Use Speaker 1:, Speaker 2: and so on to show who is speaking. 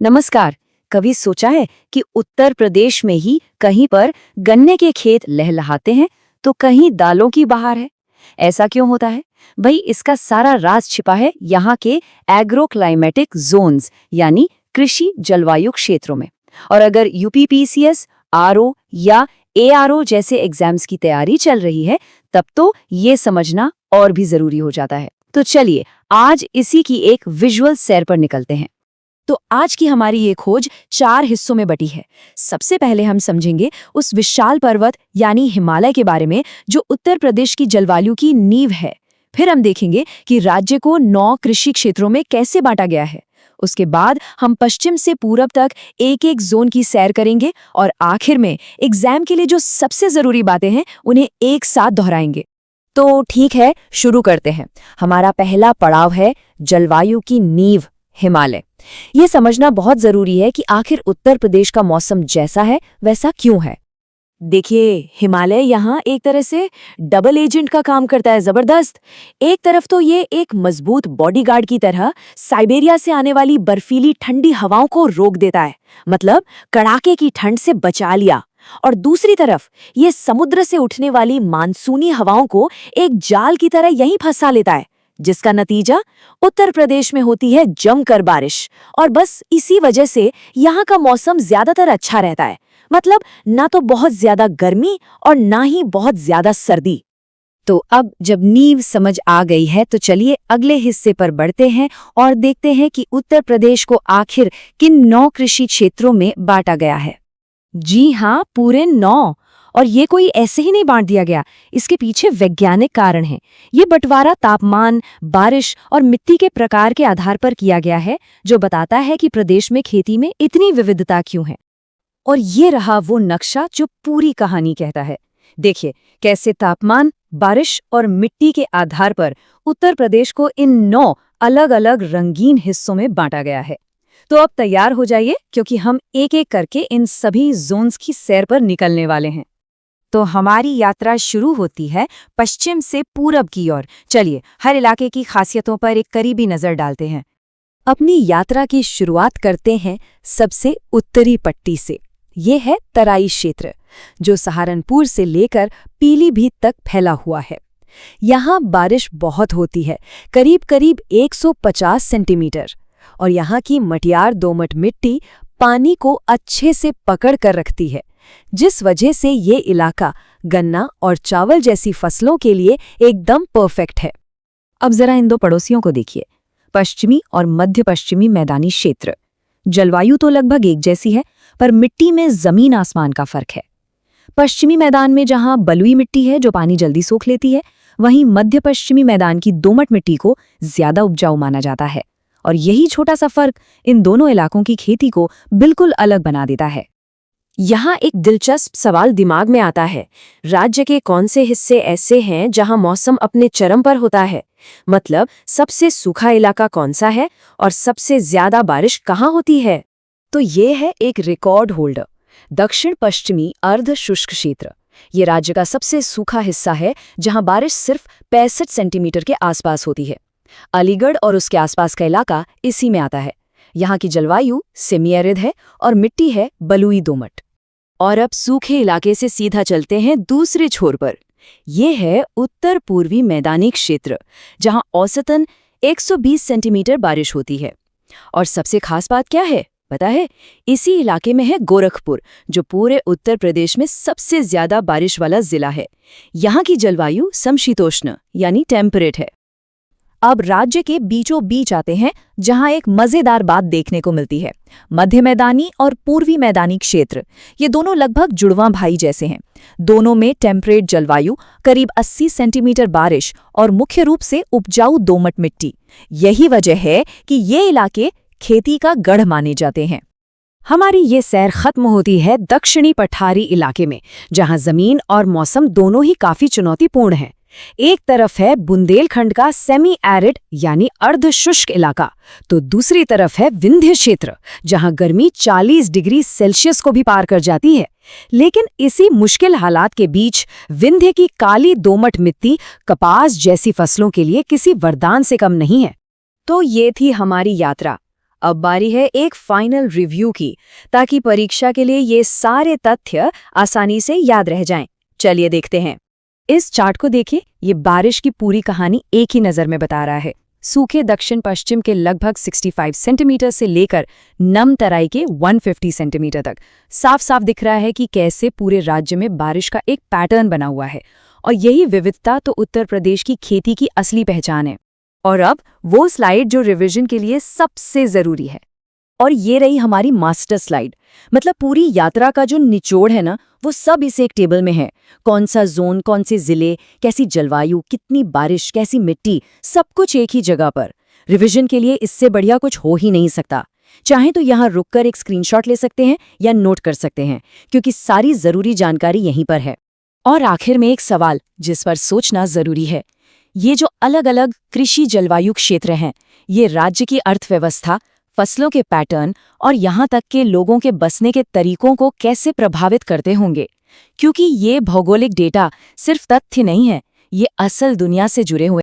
Speaker 1: नमस्कार। कभी सोचा है कि उत्तर प्रदेश में ही कहीं पर गन्ने के खेत लहलहाते हैं तो कहीं दालों की बहार है। ऐसा क्यों होता है? भाई इसका सारा राज छिपा है यहाँ के एग्रो क्लाइमेटिक जोन्स यानी कृषि जलवायु क्षेत्रों में। और अगर यूपीपीसीएस, आरओ या एआरओ जैसे एग्जाम्स की तैयारी चल रही है तब तो ये समझना और भी जरूरी हो जाता है। तो चलिए आज इसी की एक विजुअल सैर पर निकलते हैं। तो आज की हमारी ये खोज 4 हिस्सों में बटी है। सबसे पहले हम समझेंगे उस विशाल पर्वत यानी हिमालय के बारे में जो उत्तर प्रदेश की जलवायु की नींव है। फिर हम देखेंगे कि राज्य को 9 कृषि क्षेत्रों में कैसे बांटा गया है। उसके बाद हम पश्चिम से पूरब तक एक एक जोन की सैर करेंगे और आखिर में एग्जाम के लिए जो सबसे जरूरी बातें हैं उन्हें एक साथ दोहराएंगे। तो ठीक है, शुरू करते हैं। हमारा पहला पड़ाव है जलवायु की नींव हिमालय। ये समझना बहुत जरूरी है कि आखिर उत्तर प्रदेश का मौसम जैसा है वैसा क्यों है। देखिए, हिमालय यहाँ एक तरह से डबल एजेंट का काम करता है। जबरदस्त। एक तरफ तो ये एक मजबूत बॉडीगार्ड की तरह साइबेरिया से आने वाली बर्फीली ठंडी हवाओं को रोक देता है, मतलब कड़ाके की ठंड से बचा लिया। और दूसरी तरफ ये समुद्र से उठने वाली मानसूनी हवाओं को एक जाल की तरह यहीं फंसा लेता है, जिसका नतीजा उत्तर प्रदेश में होती है जमकर बारिश। और बस इसी वजह से यहाँ का मौसम ज्यादातर अच्छा रहता है, मतलब ना तो बहुत ज्यादा गर्मी और ना ही बहुत ज्यादा सर्दी। तो अब जब नींव समझ आ गई है तो चलिए अगले हिस्से पर बढ़ते हैं और देखते हैं कि उत्तर प्रदेश को आखिर किन 9 कृषि क्षेत्रों में बांटा गया है। जी हाँ, पूरे 9। और ये कोई ऐसे ही नहीं बांट दिया गया, इसके पीछे वैज्ञानिक कारण है। ये बंटवारा तापमान, बारिश और मिट्टी के प्रकार के आधार पर किया गया है, जो बताता है कि प्रदेश में खेती में इतनी विविधता क्यों है। और ये रहा वो नक्शा जो पूरी कहानी कहता है। देखिए कैसे तापमान, बारिश और मिट्टी के आधार पर उत्तर प्रदेश को इन 9 अलग-अलग रंगीन हिस्सों में बांटा गया है। तो अब तैयार हो जाइए, क्योंकि हम एक एक करके इन सभी जोन्स की सैर पर निकलने वाले हैं। तो हमारी यात्रा शुरू होती है पश्चिम से पूरब की ओर। चलिए हर इलाके की खासियतों पर एक करीबी नजर डालते हैं। अपनी यात्रा की शुरुआत करते हैं सबसे उत्तरी पट्टी से। ये है तराई क्षेत्र, जो सहारनपुर से लेकर पीलीभीत तक फैला हुआ है। यहाँ बारिश बहुत होती है, करीब करीब 150 सेंटीमीटर। और यहाँ की मटियार दोमट मिट्टी पानी को अच्छे से पकड़ कर रखती है, जिस वजह से ये इलाका गन्ना और चावल जैसी फसलों के लिए एकदम परफेक्ट है। अब जरा इन 2 पड़ोसियों को देखिए, पश्चिमी और मध्य पश्चिमी मैदानी क्षेत्र। जलवायु तो लगभग एक जैसी है, पर मिट्टी में जमीन आसमान का फर्क है। पश्चिमी मैदान में जहां बलुई मिट्टी है जो पानी जल्दी सोख लेती है, वहीं मध्य पश्चिमी मैदान की दोमट मिट्टी को ज्यादा उपजाऊ माना जाता है। और यही छोटा सा फर्क इन दोनों इलाकों की खेती को बिल्कुल अलग बना देता है। यहाँ एक दिलचस्प सवाल दिमाग में आता है, राज्य के कौन से हिस्से ऐसे हैं जहाँ मौसम अपने चरम पर होता है? मतलब सबसे सूखा इलाका कौन सा है और सबसे ज्यादा बारिश कहाँ होती है? तो ये है एक रिकॉर्ड होल्डर, दक्षिण पश्चिमी अर्ध शुष्क क्षेत्र। ये राज्य का सबसे सूखा हिस्सा है, जहाँ बारिश सिर्फ 65 सेंटीमीटर के आसपास होती है। अलीगढ़ और उसके आसपास का इलाका इसी में आता है। यहाँ की जलवायु सेमी एरिड है और मिट्टी है बलुई दोमट। और अब सूखे इलाके से सीधा चलते हैं दूसरे छोर पर। ये है उत्तर पूर्वी मैदानी क्षेत्र, जहां औसतन 120 सेंटीमीटर बारिश होती है। और सबसे खास बात क्या है पता है? इसी इलाके में है गोरखपुर, जो पूरे उत्तर प्रदेश में सबसे ज्यादा बारिश वाला जिला है। यहाँ की जलवायु समशीतोष्ण यानी टेम्परेट है। अब राज्य के बीचों बीच आते हैं, जहां एक मजेदार बात देखने को मिलती है। मध्य मैदानी और पूर्वी मैदानी क्षेत्र, ये दोनों लगभग जुड़वां भाई जैसे हैं। दोनों में टेम्परेट जलवायु, करीब 80 सेंटीमीटर बारिश और मुख्य रूप से उपजाऊ दोमट मिट्टी। यही वजह है कि ये इलाके खेती का गढ़ माने जाते हैं। हमारी ये सैर खत्म होती है दक्षिणी पठारी इलाके में, जहां जमीन और मौसम दोनों ही काफी चुनौतीपूर्ण हैं। एक तरफ है बुंदेलखंड का सेमी एरिड यानी अर्ध शुष्क इलाका, तो दूसरी तरफ है विंध्य क्षेत्र, जहां गर्मी 40 डिग्री सेल्सियस को भी पार कर जाती है। लेकिन इसी मुश्किल हालात के बीच विंध्य की काली दोमट मिट्टी कपास जैसी फसलों के लिए किसी वरदान से कम नहीं है। तो ये थी हमारी यात्रा। अब बारी है एक फाइनल रिव्यू की, ताकि परीक्षा के लिए ये सारे तथ्य आसानी से याद रह जाएं। चलिए देखते हैं। इस चार्ट को देखिए, ये बारिश की पूरी कहानी एक ही नज़र में बता रहा है। सूखे दक्षिण पश्चिम के लगभग 65 सेंटीमीटर से लेकर नम तराई के 150 सेंटीमीटर तक साफ साफ दिख रहा है कि कैसे पूरे राज्य में बारिश का एक पैटर्न बना हुआ है। और यही विविधता तो उत्तर प्रदेश की खेती की असली पहचान है। और अब वो स्लाइड जो रिवीजन के लिए सबसे ज़रूरी है। और ये रही हमारी मास्टर स्लाइड। मतलब पूरी यात्रा का जो निचोड़ है ना, वो सब इस एक टेबल में है। कौन सा जोन, कौन से जिले, कैसी जलवायु, कितनी बारिश, कैसी मिट्टी, सब कुछ एक ही जगह पर। रिवीजन के लिए इससे बढ़िया कुछ हो ही नहीं सकता। चाहे तो यहाँ रुककर एक स्क्रीनशॉट ले सकते हैं या नोट कर सकते हैं, क्योंकि सारी ज़रूरी जानकारी यहीं पर है। और आखिर में एक सवाल जिस पर सोचना ज़रूरी है। ये जो अलग अलग कृषि जलवायु क्षेत्र हैं, ये राज्य की अर्थव्यवस्था, फसलों के पैटर्न और यहाँ तक के लोगों के बसने के तरीकों को कैसे प्रभावित करते होंगे। क्योंकि ये भौगोलिक डेटा सिर्फ तथ्य नहीं है, ये असल दुनिया से जुड़े हुए